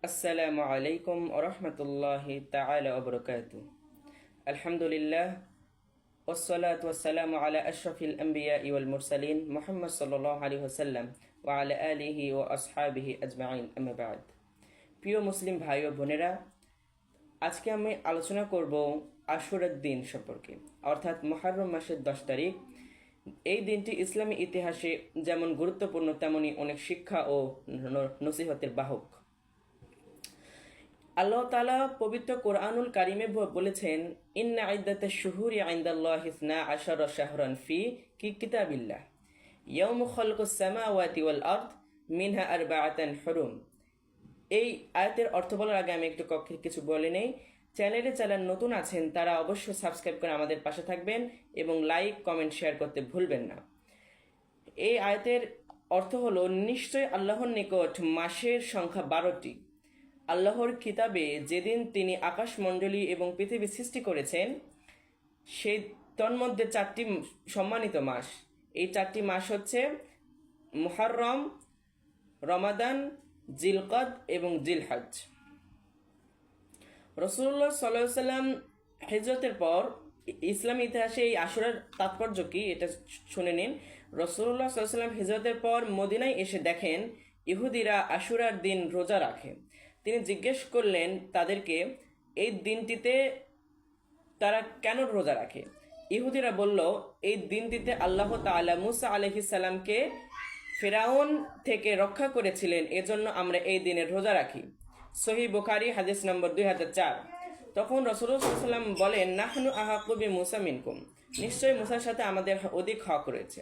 আসসালামু আলাইকুম ওরহমতুল্লাহি তাআলা ওয়া বারাকাতুহু। আলহামদুলিল্লাহ ওয়াসসালাতু ওয়াসসালামু আলা আশরাফিল আম্বিয়া ওয়াল মুরসালিন মুহাম্মদ সাল্লাল্লাহু আলাইহি ওয়াসাল্লাম ওয়া আলা আলিহি ওয়া আসহাবিহি আজমাইন, আম্মা বা'দ। প্রিয় মুসলিম ভাই ও বোনেরা, আজকে আমি আলোচনা করব আশুরার দিন সম্পর্কে, অর্থাৎ মুহররম মাসের 10 তারিখ। এই দিনটি ইসলামী ইতিহাসে যেমন গুরুত্বপূর্ণ তেমনি অনেক শিক্ষা ও নসিহতের বাহক। আল্লাহ তাআলা পবিত্র কোরআনুল কারিমে বলেছেন, ইন্না ইদ্দাতাশ শুহুরি ইনদাল্লাহি 12 শাহরান ফি কিতাবিল্লাহ ইয়াউমু খালকুস সামাওয়াতি ওয়াল আরদ মিনহা আরবাআতান হুরুম। এই আয়াতের অর্থ বলার আগে আমি একটু কিছু বলে নেই। চ্যানেলে যারা নতুন আছেন তারা অবশ্যই সাবস্ক্রাইব করে আমাদের পাশে থাকবেন এবং লাইক কমেন্ট শেয়ার করতে ভুলবেন না। এই আয়াতের অর্থ হলো, নিশ্চয় আল্লাহর নিকট মাসের সংখ্যা 12টি। আল্লাহর কিতাবে যেদিন তিনি আকাশমণ্ডলী এবং পৃথিবী সৃষ্টি করেছেন সেই তন্মধ্যে 4টি সম্মানিত মাস। এই 4টি মাস হচ্ছে মুহররম, রমাদান, জিলকদ এবং জিলহজ। রাসূলুল্লাহ সাল্লাল্লাহু আলাইহি সাল্লাম হিজরতের পর ইসলামী ইতিহাসে এই আশুরার তাৎপর্য কি এটা শুনে নিন। রাসূলুল্লাহ সাল্লাল্লাহু আলাইহি সাল্লাম হিজরতের পর মদিনায় এসে দেখেন ইহুদিরা আশুরার দিন রোজা রাখে। তিনি জিজ্ঞেস করলেন তাদেরকে, এই দিনটিতে তারা কেন রোজা রাখে? ইহুদিরা বলল, এই দিনটিতে আল্লাহ তাআলা মুসা আলাইহিস সালামকে ফিরআউন থেকে রক্ষা করেছিলেন, এজন্য আমরা এই দিনে রোজা রাখি। সহিহ বুখারী হাদিস নম্বর 2004। তখন রাসূলুল্লাহ সাল্লাল্লাহু আলাইহি ওয়াসাল্লাম বলেন, নাহনু আহাক্কু বিমুসা মিনকুম, নিশ্চয়ই মুসার সাথে আমাদের অধিক হক রয়েছে।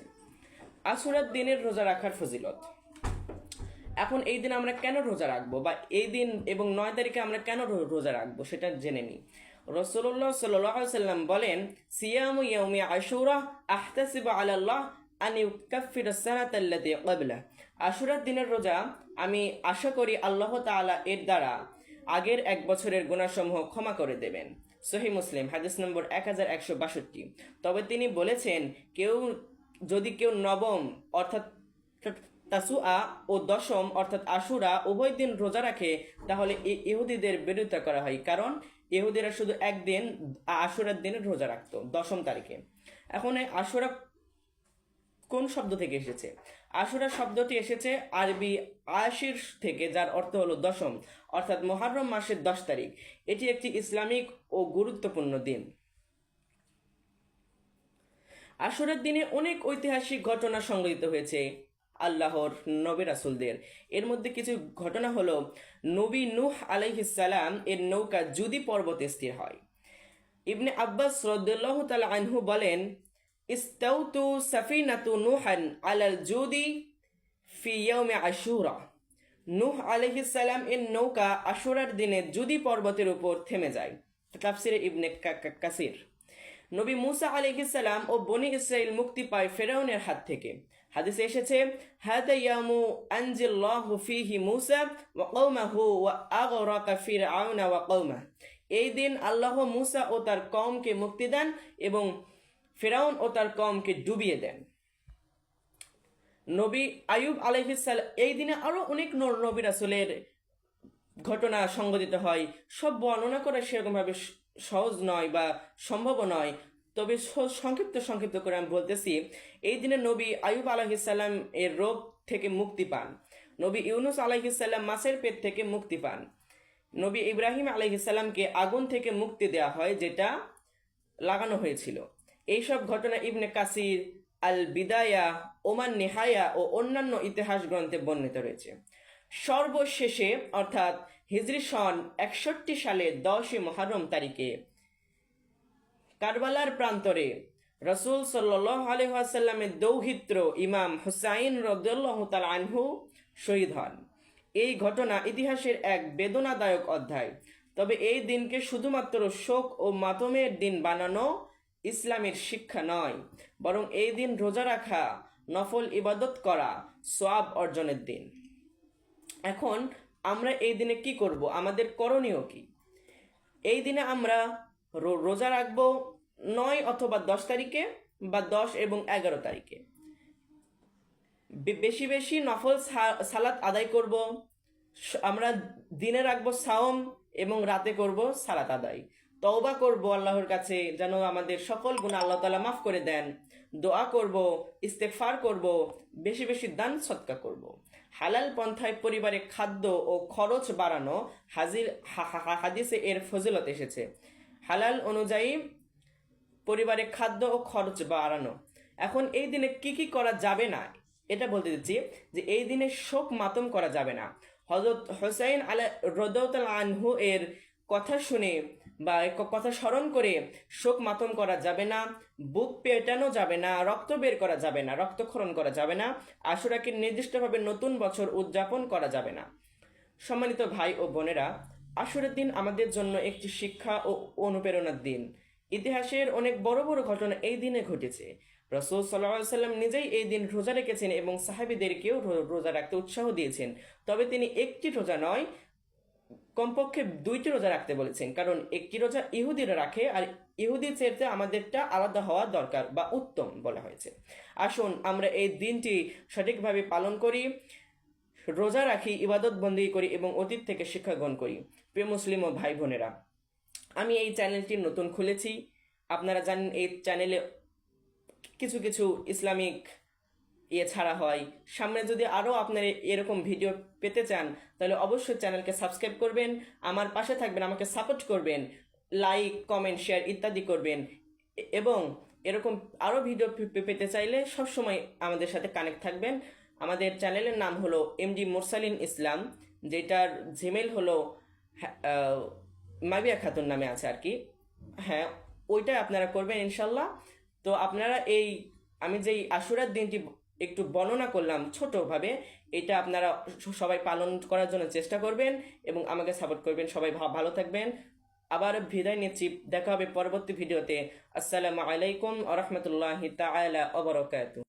আশুরার দিনের রোজা রাখার ফজিলত। এখন এই দিন আমরা কেন রোজা রাখবো, বা এই দিন এবং 9 তারিখে আমরা কেন রোজা রাখবো সেটা জেনে নিই। রাসূলুল্লাহ সাল্লাল্লাহু আলাইহি ওয়াসাল্লাম বলেন, সিয়ামু ইয়াউমি আশুরা আহতাসিবু আলাল্লাহ আন ইউকাফফিরা সানাতা আল্লাতী ক্বাবলা। আশুরার দিনের রোজা আমি আশা করি আল্লাহ তাআলা এর দ্বারা আগের 1 বছরের গুনাহসমূহ ক্ষমা করে দেবেন। সহিহ মুসলিম হাদিস নম্বর 1162। তবে তিনি বলেছেন, যদি কেউ নবম অর্থাৎ তাসুআ ও দশম অর্থাৎ আশুরা উভয় দিন রোজা রাখে, তাহলে ইহুদিদের বিরোধিতা করা হয়, কারণ ইহুদিরা শুধু একদিন আশুরার দিনে রোজা রাখতো 10 তারিখে। এখন এই আশুরা কোন শব্দ থেকে এসেছে? আশুরা শব্দটি এসেছে আরবি আশির থেকে, যার অর্থ হলো দশম, অর্থাৎ মুহররম মাসের 10 তারিখ। এটি একটি ইসলামিক ও গুরুত্বপূর্ণ দিন। আশুরার দিনে অনেক ঐতিহাসিক ঘটনা সংঘটিত হয়েছে আল্লাহর নবী রাসূলদের। এর মধ্যে কিছু ঘটনা হলো, নবী নূহ আলাইহিস সালাম এর নৌকা জুদি পর্বতে স্থির হয়। ইবনে আব্বাস রাদিয়াল্লাহু তাআলা আনহু বলেন, ইস্তাউতু সাফিনাতু নূহান আলাল জুদি ফি ইয়াউমি আশুরা। নূহ আলাইহিস সালাম এর নৌকা আশুরার দিনে জুদি পর্বতের উপর থেমে যায়। তাফসিরে ইবনে কাসির। নবী মুসা আলাইহিস সালাম ও বনি ইসরাইল মুক্তি পায় ফিরআউনের হাত থেকে। হাদিসে এসেছে, হাদা ইয়ামু আনজিল্লাহু ফিহি মুসা ওয়া কওমাহু ওয়া আগরাকা ফিরআউনা ওয়া কওমাহু। এই দিন আল্লাহ মুসা ও তার কওমকে মুক্তি দেন এবং ফিরআউন ও তার কওমকে ডুবিয়ে দেন। নবী আইয়ুব আলাইহিস সালাম, এই দিনে আরো অনেক নবী রাসূলের ঘটনা সংঘটিত হয়। সব বর্ণনা করা সেরকমভাবে সহজ নয় বা সম্ভব নয়, তবে সংক্ষিপ্ত করে আমি বলতেছি। এই দিনে নবী আইয়ুব আলাইহিস সালাম এর রোগ থেকে মুক্তি পান। নবী ইউনুস আলাইহিস সালাম মাছের পেট থেকে মুক্তি পান। নবী ইব্রাহিম আলাইহিস সালামকে আগুন থেকে মুক্তি দেওয়া হয়, যেটা লাগানো হয়েছিল। এইসব ঘটনা ইবনে কাসির, আল বিদায়া, ওমান নিহায়া ও অন্যান্য ইতিহাস গ্রন্থে বর্ণিত রয়েছে। সর্বশেষে অর্থাৎ হিজরি সন 61 সালে 10 মুহররম তারিখে কারবালার প্রান্তরে রাসূল সাল্লাল্লাহু আলাইহি ওয়াসাল্লামের দৌহিত্র ইমাম হুসাইন রাদিয়াল্লাহু তাআলা আনহু শহীদ হন। এই ঘটনা ইতিহাসের এক বেদনাদায়ক অধ্যায়। তবে এই দিনকে শুধুমাত্র শোক ও মাতমের দিন বানানো ইসলামের শিক্ষা নয়, বরং এই দিন রোজা রাখা, নফল ইবাদত করা, সওয়াব অর্জনের দিন। এখন আমরা এই দিনে কি করব? আমাদের করণীয় কি? এই দিনে আমরা রোজা রাখবো 9 অথবা 10 তারিখে বা 10 এবং 11 তারিখে। বেশি বেশি নফল সালাত আদায় করব, আমরা দিনে রাখবো সাওম এবং রাতে করব সালাত আদায়। তওবা করব আল্লাহর কাছে যেন আমাদের সকল গুনাহ আল্লাহ তাআলা মাফ করে দেন। দোয়া করব, ইস্তেগফার করব, বেশি বেশি দান সদকা করব। হালাল পন্থায় পরিবারে খাদ্য ও খরচ বাড়ানো হাদিসে এর ফজিলত এসেছে। হালাল অনুযায়ী পরিবারে খাদ্য ও খরচ বাড়ানো। এখন এই দিনে কি কি করা যাবে না এটা বলতে দিচ্ছি, যে এই দিনে শোক মাতম করা যাবে না। হযরত হুসাইন রাদিয়াল্লাহু আনহু এর কথা শুনে বা কথা স্মরণ করে শোক মাতম করা যাবে না, বুক পেটানো যাবে না, রক্ত বের করা যাবে না, রক্তক্ষরণ করা যাবে না, আশুরাকে নির্দিষ্টভাবে নতুন বছর উদযাপন করা যাবে না। সম্মানিত ভাই ও বোনেরা, আশুরের দিন আমাদের জন্য একটি শিক্ষা ও অনুপ্রেরণার দিন। ইতিহাসের অনেক বড় বড় ঘটনা এই দিনে ঘটেছে। রাসূল সাল্লাল্লাহু আলাইহি সাল্লাম নিজেই এই দিন রোজা রেখেছেন এবং সাহাবীদেরকেও রোজা রাখতে উৎসাহ দিয়েছেন। তবে তিনি একটি রোজা নয়, কমপক্ষে 2টি রোজা রাখতে বলেছেন, কারণ একটি রোজা ইহুদিরা রাখে আর ইহুদি চেয়ে আমাদেরটা আলাদা হওয়া দরকার বা উত্তম বলা হয়েছে। আসুন আমরা এই দিনটি সঠিকভাবে পালন করি, রোজা রাখি, ইবাদত বন্দী করি এবং অতীত থেকে শিক্ষা গ্রহণ করি। প্রিয় মুসলিম ও ভাই বোনেরা, আমি এই চ্যানেলটি নতুন খুলেছি। আপনারা জানেন এই চ্যানেলে কিছু কিছু ইসলামিক ছাড়া হয়। সামনে যদি আরও আপনারা এরকম ভিডিও পেতে চান তাহলে অবশ্যই চ্যানেলকে সাবস্ক্রাইব করবেন, আমার পাশে থাকবেন, আমাকে সাপোর্ট করবেন, লাইক কমেন্ট শেয়ার ইত্যাদি করবেন। এবং এরকম আরও ভিডিও পেতে চাইলে সবসময় আমাদের সাথে কানেক্ট থাকবেন। আমাদের চ্যানেলের নাম হলো এমডি মুরসালিন ইসলাম, যেটার জিমেল হলো মাবিয়া খাতুন নামে আছে আর কি। হ্যাঁ, ওইটাই আপনারা করবেন ইনশাল্লাহ। তো আপনারা এই আমি যেই আশুরার দিনটি একটু বর্ণনা করলাম ছোটভাবে, এটা আপনারা সবাই পালন করার জন্য চেষ্টা করবেন এবং আমাকে সাপোর্ট করবেন। সবাই ভালো থাকবেন। আবার বিদায় নিচ্ছি, দেখা হবে পরবর্তী ভিডিওতে। আসসালামু আলাইকুম ওয়া রাহমাতুল্লাহি তাআলা ওয়া বারাকাতুহু।